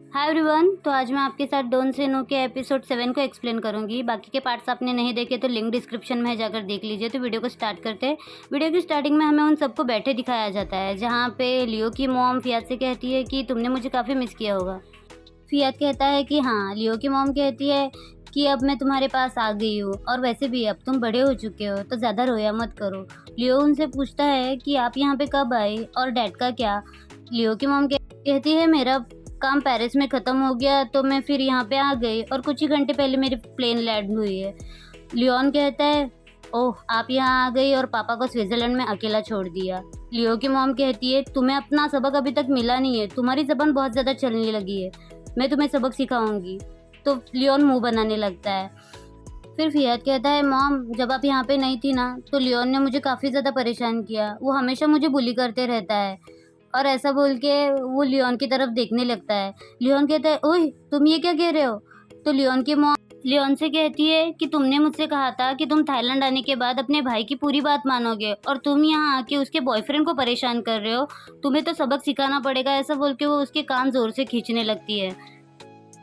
Hi everyone. तो आज मैं आपके साथ डोंट से नो के एपिसोड 7 को एक्सप्लेन करूंगी। बाकी के पार्ट्स आपने नहीं देखे तो लिंक डिस्क्रिप्शन में है, जाकर देख लीजिए। तो वीडियो को स्टार्ट करते हैं। वीडियो की स्टार्टिंग में हमें उन सबको बैठे दिखाया जाता है, जहां पे लियो की मॉम फियाद से कहती है कि तुमने मुझे काफ़ी मिस किया होगा। फियाद कहता है कि हाँ। लियो की मॉम कहती है कि अब मैं तुम्हारे पास आ गई हूँ, और वैसे भी अब तुम बड़े हो चुके हो तो ज़्यादा रोया मत करो। लियो उनसे पूछता है कि आप यहाँ पे कब आए और डैड का क्या। लियो की मॉम कहती है मेरा काम पेरिस में ख़त्म हो गया तो मैं फिर यहाँ पे आ गई, और कुछ ही घंटे पहले मेरी प्लेन लैंड हुई है। लियोन कहता है ओह आप यहाँ आ गई और पापा को स्विट्ज़रलैंड में अकेला छोड़ दिया। लियो की मॉम कहती है तुम्हें अपना सबक अभी तक मिला नहीं है, तुम्हारी ज़बान बहुत ज़्यादा चलने लगी है, मैं तुम्हें सबक सिखाऊंगी। तो लियोन मुंह बनाने लगता है। फिर फियाद कहता है मॉम जब आप यहाँ पे नहीं थी ना तो लियोन ने मुझे काफ़ी ज़्यादा परेशान किया, वो हमेशा मुझे बुली करते रहता है। और ऐसा बोल के वो लियोन की तरफ देखने लगता है। लियोन कहता है ओए तुम ये क्या कह रहे हो। तो लियोन की मॉम लियोन से कहती है कि तुमने मुझसे कहा था कि तुम थाईलैंड आने के बाद अपने भाई की पूरी बात मानोगे, और तुम यहाँ आके उसके बॉयफ्रेंड को परेशान कर रहे हो, तुम्हें तो सबक सिखाना पड़ेगा। ऐसा बोल के वो उसके कान जोर से खींचने लगती है।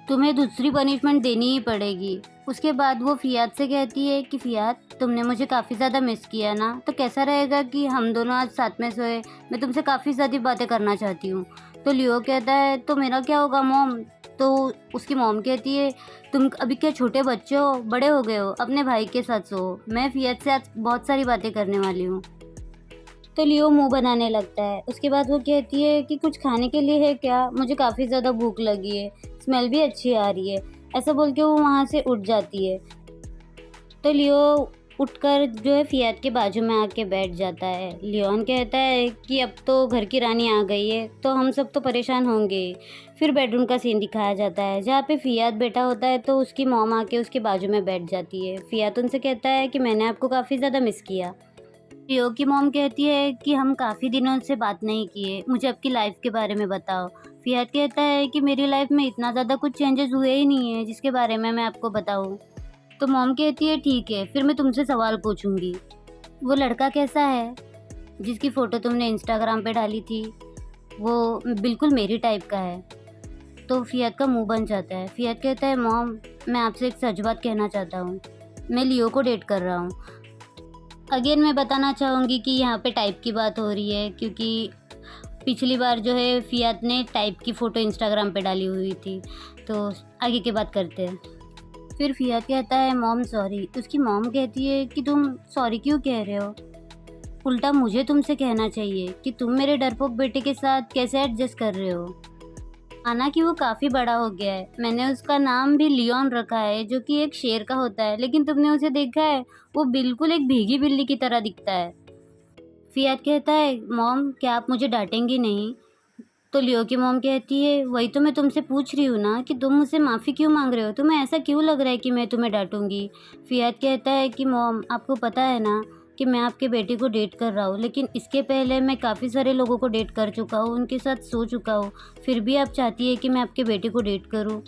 तुम्हें दूसरी पनिशमेंट देनी ही पड़ेगी। उसके बाद वो फियाद से कहती है कि फियाद तुमने मुझे काफ़ी ज़्यादा मिस किया ना, तो कैसा रहेगा कि हम दोनों आज साथ में सोए, मैं तुमसे काफ़ी ज़्यादा बातें करना चाहती हूँ। तो लियो कहता है तो मेरा क्या होगा मॉम। तो उसकी मॉम कहती है तुम अभी क्या छोटे बच्चे हो, बड़े हो गए हो, अपने भाई के साथ सो, मैं फियाद से आज बहुत सारी बातें करने वाली हूँ। तो लियो मुंह बनाने लगता है। उसके बाद वो कहती है कि कुछ खाने के लिए है क्या, मुझे काफ़ी ज़्यादा भूख लगी है, स्मेल भी अच्छी आ रही है। ऐसा बोल के वो वहाँ से उठ जाती है। तो लियो उठकर जो है फियाद के बाजू में आके बैठ जाता है। लियोन कहता है कि अब तो घर की रानी आ गई है तो हम सब तो परेशान होंगे। फिर बेडरूम का सीन दिखाया जाता है, जहाँ पे फियाद बैठा होता है तो उसकी मॉम आके उसके बाजू में बैठ जाती है। फियाद उनसे कहता है कि मैंने आपको काफ़ी ज़्यादा मिस किया। लियो की मॉम कहती है कि हम काफ़ी दिनों से बात नहीं किए, मुझे आपकी लाइफ के बारे में बताओ। फियाद कहता है कि मेरी लाइफ में इतना ज़्यादा कुछ चेंजेस हुए ही नहीं है जिसके बारे में मैं आपको बताऊं। तो मॉम कहती है ठीक है, फिर मैं तुमसे सवाल पूछूंगी। वो लड़का कैसा है जिसकी फ़ोटो तुमने इंस्टाग्राम पे डाली थी, वो बिल्कुल मेरी टाइप का है। तो फियाद का मुंह बन जाता है। फियाद कहता है मॉम मैं आपसे एक सच बात कहना चाहता हूँ, मैं लियो को डेट कर रहा हूँ। अगेन मैं बताना चाहूँगी कि यहाँ पे टाइप की बात हो रही है, क्योंकि पिछली बार जो है फियाद ने टाइप की फ़ोटो इंस्टाग्राम पे डाली हुई थी। तो आगे की बात करते हैं। फिर फियाद कहता है मॉम सॉरी। उसकी मॉम कहती है कि तुम सॉरी क्यों कह रहे हो, उल्टा मुझे तुमसे कहना चाहिए कि तुम मेरे डरपोक बेटे के साथ कैसे एडजस्ट कर रहे हो। माना कि वो काफ़ी बड़ा हो गया है, मैंने उसका नाम भी लियोन रखा है जो कि एक शेर का होता है, लेकिन तुमने उसे देखा है, वो बिल्कुल एक भीगी बिल्ली की तरह दिखता है। फियाद कहता है मॉम क्या आप मुझे डांटेंगी नहीं। तो लियो की मॉम कहती है वही तो मैं तुमसे पूछ रही हूँ ना कि तुम मुझसे माफ़ी क्यों मांग रहे हो, तुम्हें ऐसा क्यों लग रहा है कि मैं तुम्हें डांटूंगी। फियाद कहता है कि मॉम आपको पता है ना कि मैं आपके बेटे को डेट कर रहा हूँ, लेकिन इसके पहले मैं काफ़ी सारे लोगों को डेट कर चुका हूँ, उनके साथ सो चुका हूँ, फिर भी आप चाहती है कि मैं आपके बेटे को डेट करूँ।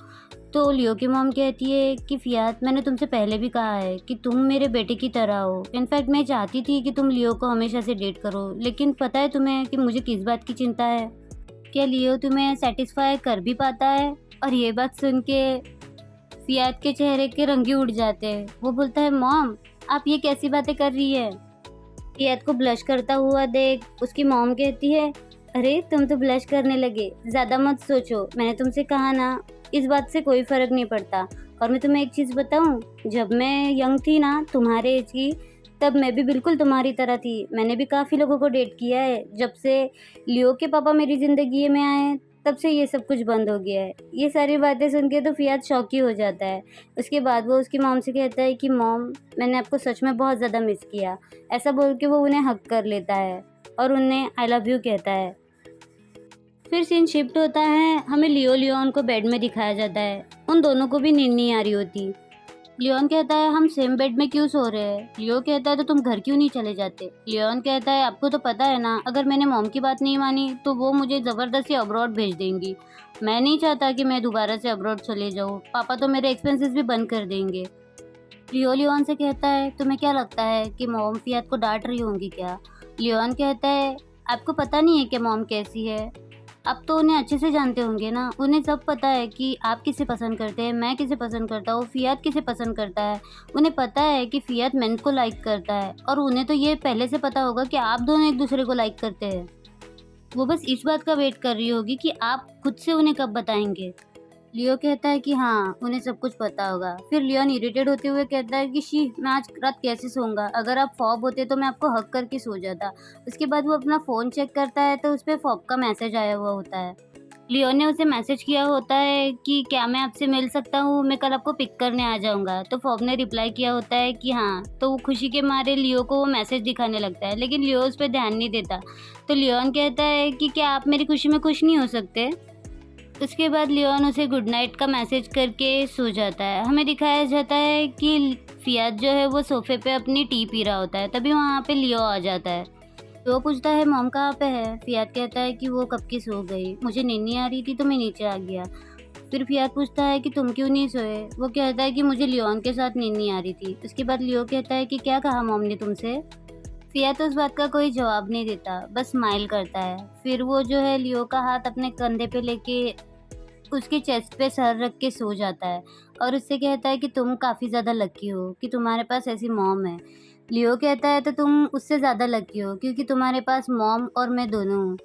तो लियो की मॉम कहती है कि फियाद मैंने तुमसे पहले भी कहा है कि तुम मेरे बेटे की तरह हो, इनफैक्ट मैं चाहती थी कि तुम लियो को हमेशा से डेट करो, लेकिन पता है तुम्हें कि मुझे किस बात की चिंता है। क्या लियो तुम्हें सेटिस्फाई कर भी पाता है। और ये बात सुन के फियाद के चेहरे के रंग ही उड़ जाते हैं। वो बोलता है मॉम आप ये कैसी बातें कर रही है। फियाद को ब्लश करता हुआ देख उसकी मॉम कहती है अरे तुम तो ब्लश करने लगे, ज़्यादा मत सोचो, मैंने तुमसे कहा ना, इस बात से कोई फ़र्क नहीं पड़ता। और मैं तुम्हें एक चीज़ बताऊं, जब मैं यंग थी ना तुम्हारे एज की, तब मैं भी बिल्कुल तुम्हारी तरह थी, मैंने भी काफ़ी लोगों को डेट किया है। जब से लियो के पापा मेरी ज़िंदगी में आए तब से ये सब कुछ बंद हो गया है। ये सारी बातें सुन के तो फियाद शॉक ही हो जाता है। उसके बाद वो उसकी मॉम से कहता है कि मॉम मैंने आपको सच में बहुत ज़्यादा मिस किया। ऐसा बोल के वो उन्हें हक कर लेता है और उन्हें आई लव यू कहता है। फिर सीन शिफ्ट होता है, हमें लियो लियोन को बेड में दिखाया जाता है। उन दोनों को भी नींद नहीं आ रही होती। लियोन कहता है हम सेम बेड में क्यों सो रहे हैं। लियो कहता है तो तुम घर क्यों नहीं चले जाते। लियोन कहता है आपको तो पता है ना, अगर मैंने मॉम की बात नहीं मानी तो वो मुझे ज़बरदस्ती अब्रॉड भेज देंगी। मैं नहीं चाहता कि मैं दोबारा से अब्रॉड चले जाऊँ, पापा तो मेरे एक्सपेंसेस भी बंद कर देंगे। लियो लियोन से कहता है तुम्हें क्या लगता है कि मॉम फियाद को डांट रही होंगी क्या। लियोन कहता है आपको पता नहीं है कि मॉम कैसी है। आप तो उन्हें अच्छे से जानते होंगे ना, उन्हें सब पता है कि आप किसे पसंद करते हैं, मैं किसे पसंद करता हूँ, फ़ियाद किसे पसंद करता है। उन्हें पता है कि फ़ियाद मेंन को लाइक करता है और उन्हें तो ये पहले से पता होगा कि आप दोनों एक-दूसरे को लाइक करते हैं। वो बस इस बात का वेट कर रही होगी कि आप खुद से उन्हें कब बताएँगे। लियो कहता है कि हाँ, उन्हें सब कुछ पता होगा। फिर लियोन इरिटेट होते हुए कहता है कि शी, मैं आज रात कैसे सोऊँगा? अगर आप फ़ॉब होते तो मैं आपको हग करके सो जाता। उसके बाद वो अपना फ़ोन चेक करता है तो उसपे फ़ॉब का मैसेज आया हुआ होता है। लियोन ने उसे मैसेज किया होता है कि क्या मैं आपसे मिल सकता हूँ? मैं कल आपको पिक करने आ जाऊँगा। तो फ़ॉब ने रिप्लाई किया होता है कि हाँ। तो वो खुशी के मारे लियो को वो मैसेज दिखाने लगता है, लेकिन लियो उस पे ध्यान नहीं देता। तो लियोन कहता है कि क्या आप मेरी खुशी में खुश नहीं हो सकते? उसके बाद लियोन उसे गुड नाइट का मैसेज करके सो जाता है। हमें दिखाया जाता है कि फ़ियाद जो है वो सोफ़े पे अपनी टी पी रहा होता है, तभी वहाँ पे लियो आ जाता है। लियो पूछता है मॉम कहाँ पे है? फ़ियाद कहता है कि वो कब की सो गई, मुझे नींद नहीं आ रही थी तो मैं नीचे आ गया। फिर फ़ियाद पूछता है कि तुम क्यों नहीं सोए? वो कहता है कि मुझे लियोन के साथ नींद नहीं आ रही थी। उसके बाद लियो कहता है कि क्या कहा मॉम ने तुमसे? फ़ियाद तो उस बात का कोई जवाब नहीं देता, बस स्माइल करता है। फिर वो जो है लियो का हाथ अपने कंधे पे लेके उसके चेस्ट पे सर रख के सो जाता है और उससे कहता है कि तुम काफ़ी ज़्यादा लकी हो कि तुम्हारे पास ऐसी मॉम है। लियो कहता है तो तुम उससे ज़्यादा लकी हो क्योंकि तुम्हारे पास मॉम और मैं दोनों हूँ।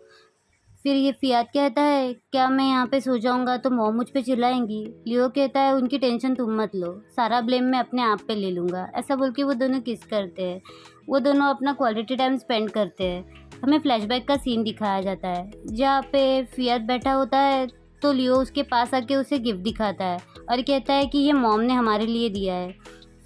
फिर ये फ़ियाद कहता है क्या मैं यहाँ पे सो जाऊँगा तो मॉम मुझ पे चिल्लाएँगी? लियो कहता है उनकी टेंशन तुम मत लो, सारा ब्लेम मैं अपने आप पे ले लूँगा। ऐसा बोल के वो दोनों किस करते हैं। वो दोनों अपना क्वालिटी टाइम स्पेंड करते हैं। हमें फ्लैशबैक का सीन दिखाया जाता है जहाँ पे फ़ियाद बैठा होता है तो लियो उसके पास आके उसे गिफ्ट दिखाता है और कहता है कि ये मॉम ने हमारे लिए दिया है।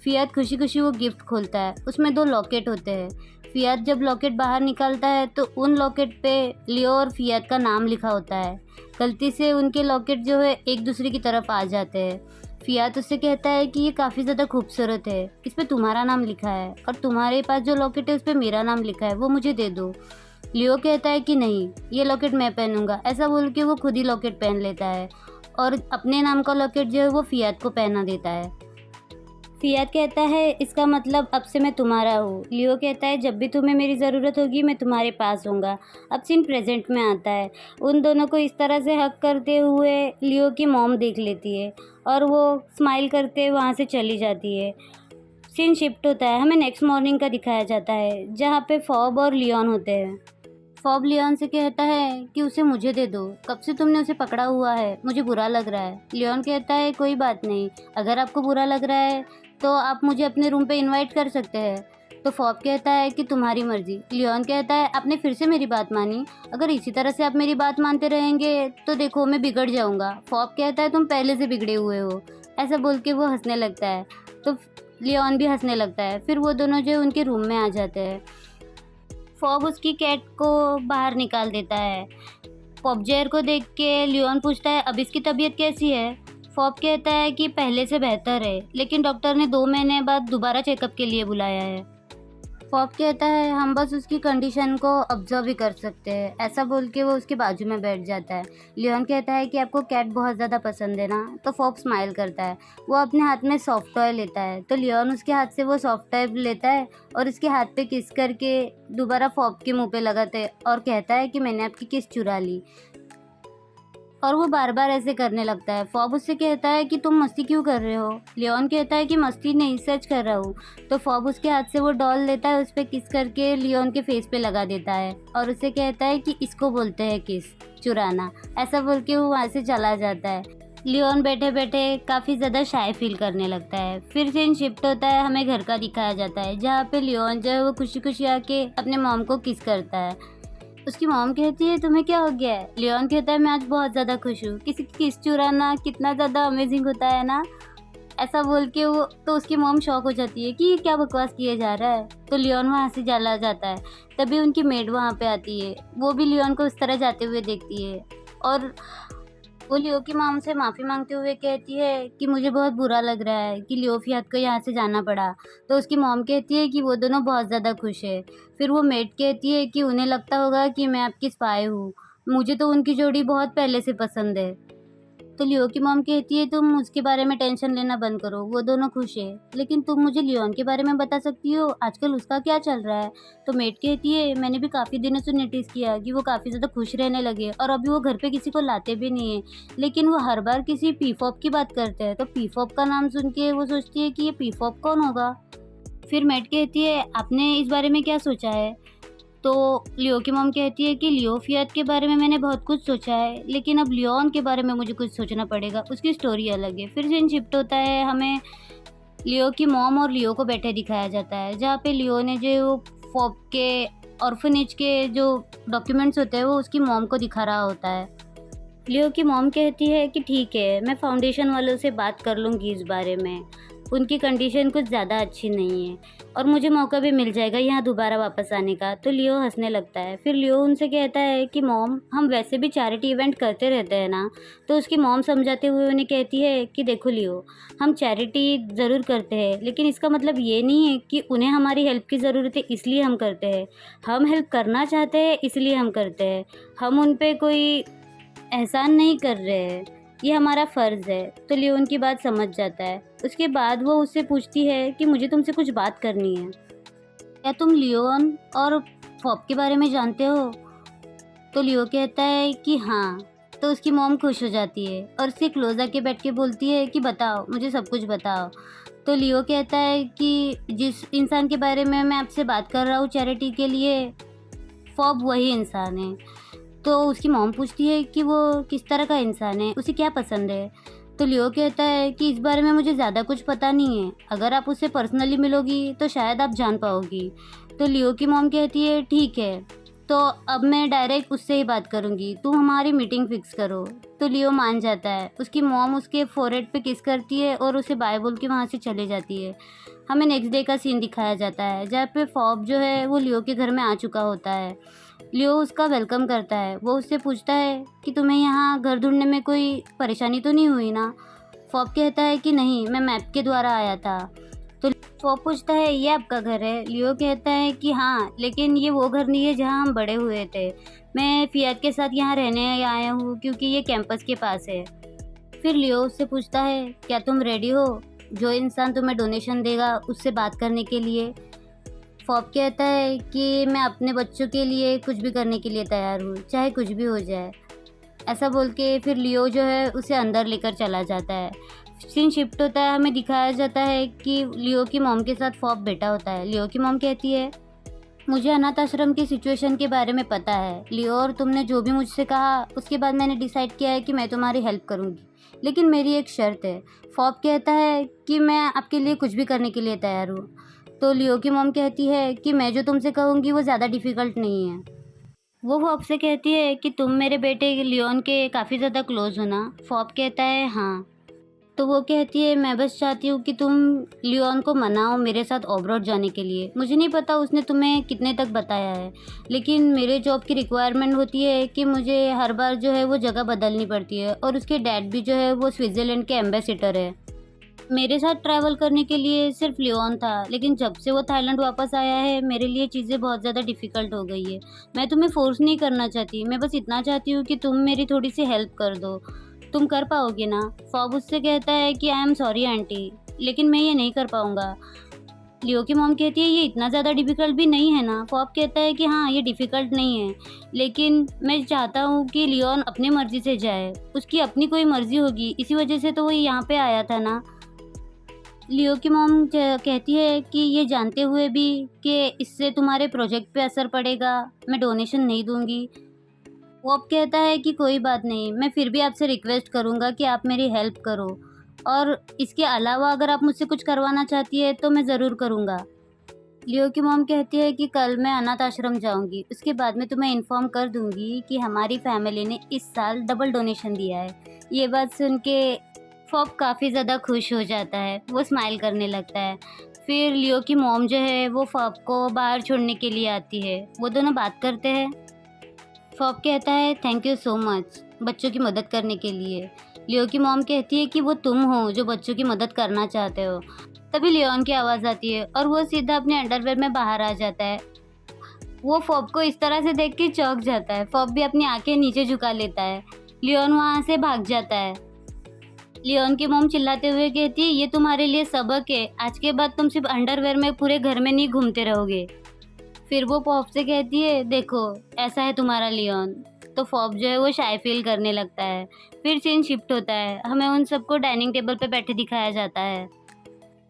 फ़ियाद खुशी-खुशी वो गिफ्ट खोलता है, उसमें 2 लॉकेट होते हैं। फ़ियाद जब लॉकेट बाहर निकालता है तो उन लॉकेट पे लियो और फ़ियाद का नाम लिखा होता है। गलती से उनके लॉकेट जो है एक दूसरे की तरफ आ जाते हैं। फ़ियाद उससे कहता है कि ये काफ़ी ज़्यादा खूबसूरत है, इस पे तुम्हारा नाम लिखा है और तुम्हारे पास जो लॉकेट है उस पे मेरा नाम लिखा है, वो मुझे दे दो। लियो कहता है कि नहीं, ये लॉकेट मैं पहनूँगा। ऐसा बोल के वो खुद ही लॉकेट पहन लेता है और अपने नाम का लॉकेट जो है वो फ़ियाद को पहना देता है। फ़ियाद कहता है इसका मतलब अब से मैं तुम्हारा हूँ। लियो कहता है जब भी तुम्हें मेरी ज़रूरत होगी मैं तुम्हारे पास होऊँगा। अब सीन प्रेज़ेंट में आता है। उन दोनों को इस तरह से हग करते हुए लियो की मॉम देख लेती है और वो स्माइल करके वहाँ से चली जाती है। सीन शिफ्ट होता है, हमें नेक्स्ट मॉर्निंग का दिखाया जाता है जहाँ पे फ़ॉब और लियोन होते हैं। फ़ॉब लियोन से कहता है कि उसे मुझे दे दो, कब से तुमने उसे पकड़ा हुआ है, मुझे बुरा लग रहा है। लियोन कहता है कोई बात नहीं, अगर आपको बुरा लग रहा है तो आप मुझे अपने रूम पे इनवाइट कर सकते हैं। तो फ़ॉब कहता है कि तुम्हारी मर्ज़ी। लियोन कहता है आपने फिर से मेरी बात मानी, अगर इसी तरह से आप मेरी बात मानते रहेंगे तो देखो मैं बिगड़ जाऊँगा। फ़ॉब कहता है तुम पहले से बिगड़े हुए हो। ऐसा बोल के वो हँसने लगता है, तो लियोन भी हँसने लगता है। फिर वो दोनों जो है उनके रूम में आ जाते हैं। फ़ॉब उसकी कैट को बाहर निकाल देता है। पॉपजेयर को देख के लियोन पूछता है अब इसकी तबीयत कैसी है? फ़ॉब कहता है कि पहले से बेहतर है, लेकिन डॉक्टर ने 2 महीने बाद दोबारा चेकअप के लिए बुलाया है। फ़ॉब कहता है हम बस उसकी कंडीशन को ऑब्ज़र्व ही कर सकते हैं। ऐसा बोल के वो उसके बाजू में बैठ जाता है। लियोन कहता है कि आपको कैट बहुत ज़्यादा पसंद है ना? तो फ़ॉब स्माइल करता है। वो अपने हाथ में सॉफ्ट टॉय लेता है, तो लियोन उसके हाथ से वो सॉफ्ट टॉय लेता है और उसके हाथ पे किस करके दोबारा फ़ॉब के मुँह पे लगाता है और कहता है कि मैंने आपकी किस चुरा ली। और वो बार-बार ऐसे करने लगता है। फ़ॉब उससे कहता है कि तुम मस्ती क्यों कर रहे हो? लियोन कहता है कि मस्ती नहीं, सच कर रहा हूँ। तो फ़ॉब उसके हाथ से वो डॉल लेता है, उस पे किस करके लियोन के फेस पे लगा देता है और उसे कहता है कि इसको बोलते हैं किस, चुराना। ऐसा बोल के वो वहाँ से चला जाता है। लियोन बैठे-बैठे काफ़ी ज़्यादा शाय फ़ील करने लगता है। फिर सीन शिफ्ट होता है, हमें घर का दिखाया जाता है, जहाँ पे लियोन जो है वो खुशी-खुशी आके अपने मॉम को किस करता है। उसकी मॉम कहती है तुम्हें क्या हो गया है? लियोन कहता है मैं आज बहुत ज़्यादा खुश हूँ। किसी की किस चुराना कितना ज़्यादा अमेजिंग होता है ना? ऐसा बोल के वो तो उसकी मॉम शॉक हो जाती है कि ये क्या बकवास किया जा रहा है? तो लियोन वहाँ से चला जाता है। तभी उनकी मेड वहाँ पे आती है। वो भी लियोन को उस तरह जाते हुए देखती है और वो लियो की मॉम से माफ़ी माँगते हुए कहती है कि मुझे बहुत बुरा लग रहा है कि लियो फ़ियाद को यहाँ से जाना पड़ा। तो उसकी मॉम कहती है कि वो दोनों बहुत ज़्यादा खुश है। फिर वो मेड कहती है कि उन्हें लगता होगा कि मैं आपकी स्पाई हूँ। मुझे तो उनकी जोड़ी बहुत पहले से पसंद है। तो लियो की मॉम कहती है तुम उसके बारे में टेंशन लेना बंद करो, वो दोनों खुश है। लेकिन तुम मुझे लियोन के बारे में बता सकती हो, आजकल उसका क्या चल रहा है? तो मेट कहती है मैंने भी काफ़ी दिनों से नोटिस किया कि वो काफ़ी ज़्यादा खुश रहने लगे और अभी वो घर पे किसी को लाते भी नहीं है, लेकिन वो हर बार किसी पीफॉप की बात करते हैं। तो पीफॉप का नाम सुन के वो सोचती है कि ये पीफॉप कौन होगा। फिर मेट कहती है आपने इस बारे में क्या सोचा है? तो लियो की मॉम कहती है कि लियो फियात के बारे में मैंने बहुत कुछ सोचा है, लेकिन अब लियोन के बारे में मुझे कुछ सोचना पड़ेगा, उसकी स्टोरी अलग है। फिर सीन शिफ्ट होता है, हमें लियो की मॉम और लियो को बैठे दिखाया जाता है, जहाँ पे लियो ने जो वो फॉब के ऑर्फनेज के जो डॉक्यूमेंट्स होते हैं वो उसकी मॉम को दिखा रहा होता है। लियो की मॉम कहती है कि ठीक है, मैं फाउंडेशन वालों से बात कर लूँगी इस बारे में, उनकी कंडीशन कुछ ज़्यादा अच्छी नहीं है और मुझे मौका भी मिल जाएगा यहाँ दोबारा वापस आने का। तो लियो हंसने लगता है। फिर लियो उनसे कहता है कि मॉम हम वैसे भी चैरिटी इवेंट करते रहते हैं ना। तो उसकी मॉम समझाते हुए उन्हें कहती है कि देखो लियो, हम चैरिटी ज़रूर करते हैं, लेकिन इसका मतलब ये नहीं है कि उन्हें हमारी हेल्प की ज़रूरत है इसलिए हम करते हैं। हम हेल्प करना चाहते हैं इसलिए हम करते हैं, हम उन पर कोई एहसान नहीं कर रहे हैं, ये हमारा फ़र्ज़ है। तो लियो उनकी बात समझ जाता है। उसके बाद वो उससे पूछती है कि मुझे तुमसे कुछ बात करनी है, क्या तुम लियोन और फॉब के बारे में जानते हो? तो लियो कहता है कि हाँ। तो उसकी मॉम खुश हो जाती है और उससे क्लोज आके बैठ के बोलती है कि बताओ, मुझे सब कुछ बताओ। तो लियो कहता है कि जिस इंसान के बारे में मैं आपसे बात कर रहा हूँ चैरिटी के लिए, फॉब वही इंसान है। तो उसकी मॉम पूछती है कि वो किस तरह का इंसान है, उसे क्या पसंद है? तो लियो कहता है कि इस बारे में मुझे ज़्यादा कुछ पता नहीं है, अगर आप उससे पर्सनली मिलोगी तो शायद आप जान पाओगी। तो लियो की मॉम कहती है ठीक है, तो अब मैं डायरेक्ट उससे ही बात करूँगी, तुम हमारी मीटिंग फिक्स करो। तो लियो मान जाता है। उसकी मॉम उसके फोरहेड पे किस करती है और उसे बाय बोल के वहाँ से चली जाती है। हमें नेक्स्ट डे का सीन दिखाया जाता है, जहाँ पे फॉब जो है वो लियो के घर में आ चुका होता है। लियो उसका वेलकम करता है। वो उससे पूछता है कि तुम्हें यहाँ घर ढूंढने में कोई परेशानी तो नहीं हुई ना? फॉब कहता है कि नहीं, मैं मैप के द्वारा आया था। तो फॉब पूछता है ये आपका घर है? लियो कहता है कि हाँ, लेकिन ये वो घर नहीं है जहाँ हम बड़े हुए थे, मैं फियात के साथ यहाँ रहने आया हूँ क्योंकि ये कैंपस के पास है। फिर लियो उससे पूछता है क्या तुम रेडी हो जो इंसान तुम्हें डोनेशन देगा उससे बात करने के लिए? फॉब कहता है कि मैं अपने बच्चों के लिए कुछ भी करने के लिए तैयार हूँ, चाहे कुछ भी हो जाए। ऐसा बोल के फिर लियो जो है उसे अंदर लेकर चला जाता है। सीन शिफ्ट होता है, हमें दिखाया जाता है कि लियो की मॉम के साथ फॉब बैठा होता है। लियो की मॉम कहती है मुझे अनाथ आश्रम की सिचुएशन के बारे में पता है लियो, और तुमने जो भी मुझसे कहा उसके बाद मैंने डिसाइड किया है कि मैं तुम्हारी हेल्प करूँगी, लेकिन मेरी एक शर्त है। फॉब कहता है कि मैं आपके लिए कुछ भी करने के लिए तैयार हूँ। तो लियो की मॉम कहती है कि मैं जो तुमसे कहूँगी वो ज़्यादा डिफ़िकल्ट नहीं है। वो फॉब से कहती है कि तुम मेरे बेटे लियोन के काफ़ी ज़्यादा क्लोज हो ना? फॉब कहता है हाँ। तो वो कहती है मैं बस चाहती हूँ कि तुम लियोन को मनाओ मेरे साथ ऑब्रॉड जाने के लिए। मुझे नहीं पता उसने तुम्हें कितने तक बताया है, लेकिन मेरे जॉब की रिक्वायरमेंट होती है कि मुझे हर बार जो है वो जगह बदलनी पड़ती है, और उसके डैड भी जो है वो स्विट्ज़रलैंड के एम्बेसडर है। मेरे साथ ट्रैवल करने के लिए सिर्फ लियोन था, लेकिन जब से वो थाईलैंड वापस आया है मेरे लिए चीज़ें बहुत ज़्यादा डिफ़िकल्ट हो गई है। मैं तुम्हें फ़ोर्स नहीं करना चाहती, मैं बस इतना चाहती हूँ कि तुम मेरी थोड़ी सी हेल्प कर दो। तुम कर पाओगे ना? फॉब उससे कहता है कि आई एम सॉरी आंटी, लेकिन मैं ये नहीं कर पाऊँगा। लियो की मॉम कहती है ये इतना ज़्यादा डिफ़िकल्ट भी नहीं है ना? फॉब कहता है कि हाँ, ये डिफ़िकल्ट नहीं है, लेकिन मैं चाहता हूँ कि लियोन अपनी मर्ज़ी से जाए, उसकी अपनी कोई मर्ज़ी होगी, इसी वजह से तो वो यहाँ पे आया था ना। लियो की मॉम कहती है कि ये जानते हुए भी कि इससे तुम्हारे प्रोजेक्ट पे असर पड़ेगा, मैं डोनेशन नहीं दूंगी। वो अब कहता है कि कोई बात नहीं, मैं फिर भी आपसे रिक्वेस्ट करूँगा कि आप मेरी हेल्प करो, और इसके अलावा अगर आप मुझसे कुछ करवाना चाहती है तो मैं ज़रूर करूँगा। लियो की मॉम कहती है कि कल मैं अनाथ आश्रम जाऊँगी, उसके बाद मैं तुम्हें इन्फॉर्म कर दूँगी कि हमारी फैमिली ने इस साल डबल डोनेशन दिया है। ये बात सुन के फॉब काफ़ी ज़्यादा खुश हो जाता है, वो स्माइल करने लगता है। फिर लियो की मॉम जो है वो फॉब को बाहर छोड़ने के लिए आती है, वो दोनों बात करते हैं। फॉब कहता है थैंक यू सो मच बच्चों की मदद करने के लिए। लियो की मॉम कहती है कि वो तुम हो जो बच्चों की मदद करना चाहते हो। तभी लियोन की आवाज़ आती है और वो सीधा अपने अंडरवेयर में बाहर आ जाता है। वो फॉब को इस तरह से देख के चौंक जाता है। फॉब भी अपनी आंखें नीचे झुका लेता है। लियोन वहाँ से भाग जाता है। लियोन की मॉम चिल्लाते हुए कहती है, ये तुम्हारे लिए सबक है, आज के बाद तुम सिर्फ अंडरवेयर में पूरे घर में नहीं घूमते रहोगे। फिर वो पॉप से कहती है, देखो ऐसा है तुम्हारा लियोन। तो पॉप जो है वो शाय फील करने लगता है। फिर सीन शिफ्ट होता है, हमें उन सबको डाइनिंग टेबल पे बैठे दिखाया जाता है।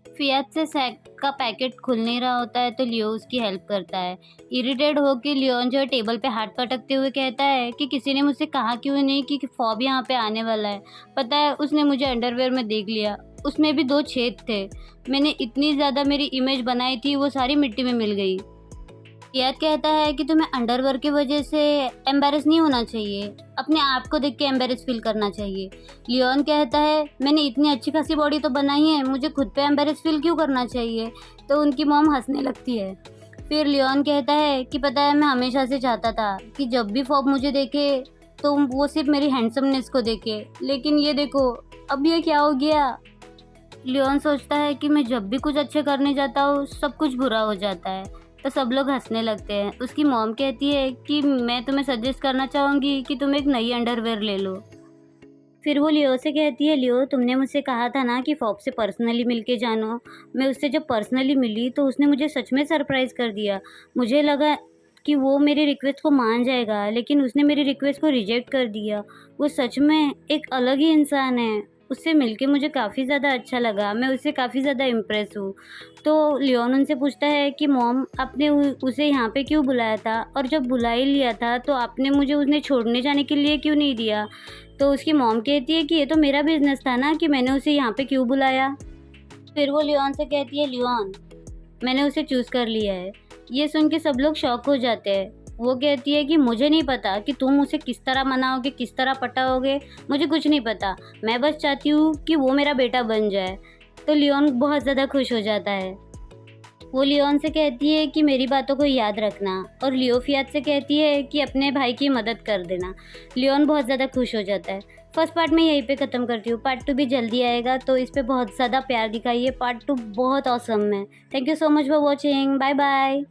फियात से सैक का पैकेट खुल नहीं रहा होता है तो लियो उसकी हेल्प करता है। इरिटेट होकर लियोन जो है टेबल पे हाथ पटकते हुए कहता है कि किसी ने मुझसे कहा क्यों नहीं कि फॉब यहाँ पे आने वाला है। पता है उसने मुझे अंडरवेयर में देख लिया, उसमें भी 2 छेद थे। मैंने इतनी ज़्यादा मेरी इमेज बनाई थी वो सारी मिट्टी में मिल गई। याद कहता है कि तुम्हें अंडरवेयर की वजह से एम्बैरेस नहीं होना चाहिए, अपने आप को देख के एम्बैरेस फील करना चाहिए। लियोन कहता है, मैंने इतनी अच्छी खासी बॉडी तो बनाई है, मुझे खुद पे एम्बैरेस फील क्यों करना चाहिए। तो उनकी मॉम हंसने लगती है। फिर लियोन कहता है कि पता है मैं हमेशा से चाहता था कि जब भी फॉब मुझे देखे तो वो सिर्फ मेरी हैंडसमनेस को देखे, लेकिन ये देखो अब ये क्या हो गया। लियोन सोचता है कि मैं जब भी कुछ अच्छे करने जाता हूँ सब कुछ बुरा हो जाता है। तो सब लोग हंसने लगते हैं। उसकी मॉम कहती है कि मैं तुम्हें सजेस्ट करना चाहूँगी कि तुम एक नई अंडरवेयर ले लो। फिर वो लियो से कहती है, लियो तुमने मुझसे कहा था ना कि फॉब से पर्सनली मिलके जानो। मैं उससे जब पर्सनली मिली तो उसने मुझे सच में सरप्राइज़ कर दिया। मुझे लगा कि वो मेरी रिक्वेस्ट को मान जाएगा, लेकिन उसने मेरी रिक्वेस्ट को रिजेक्ट कर दिया। वो सच में एक अलग ही इंसान है। उससे मिलके मुझे काफ़ी ज़्यादा अच्छा लगा, मैं उससे काफ़ी ज़्यादा इम्प्रेस हूँ। तो लियोन उनसे पूछता है कि मॉम आपने उसे यहाँ पे क्यों बुलाया था, और जब बुला ही लिया था तो आपने मुझे उन्हें छोड़ने जाने के लिए क्यों नहीं दिया। तो उसकी मॉम कहती है कि ये तो मेरा बिजनेस था ना कि मैंने उसे यहाँ पे क्यों बुलाया। फिर वो लियोन से कहती है, लियोन मैंने उसे चूज़ कर लिया है। ये सुन के सब लोग शॉक हो जाते हैं। वो कहती है कि मुझे नहीं पता कि तुम उसे किस तरह मनाओगे, किस तरह पटाओगे, मुझे कुछ नहीं पता। मैं बस चाहती हूँ कि वो मेरा बेटा बन जाए। तो लियोन बहुत ज़्यादा खुश हो जाता है। वो लियोन से कहती है कि मेरी बातों को याद रखना, और लियो फियात से कहती है कि अपने भाई की मदद कर देना। लियोन बहुत ज़्यादा खुश हो जाता है। फर्स्ट पार्ट में यहीं पे ख़त्म करती हूँ। पार्ट 2 भी जल्दी आएगा, तो इस पे बहुत ज़्यादा प्यार दिखाइए। पार्ट 2 बहुत ऑसम है। Thank you so much for watching. Bye bye.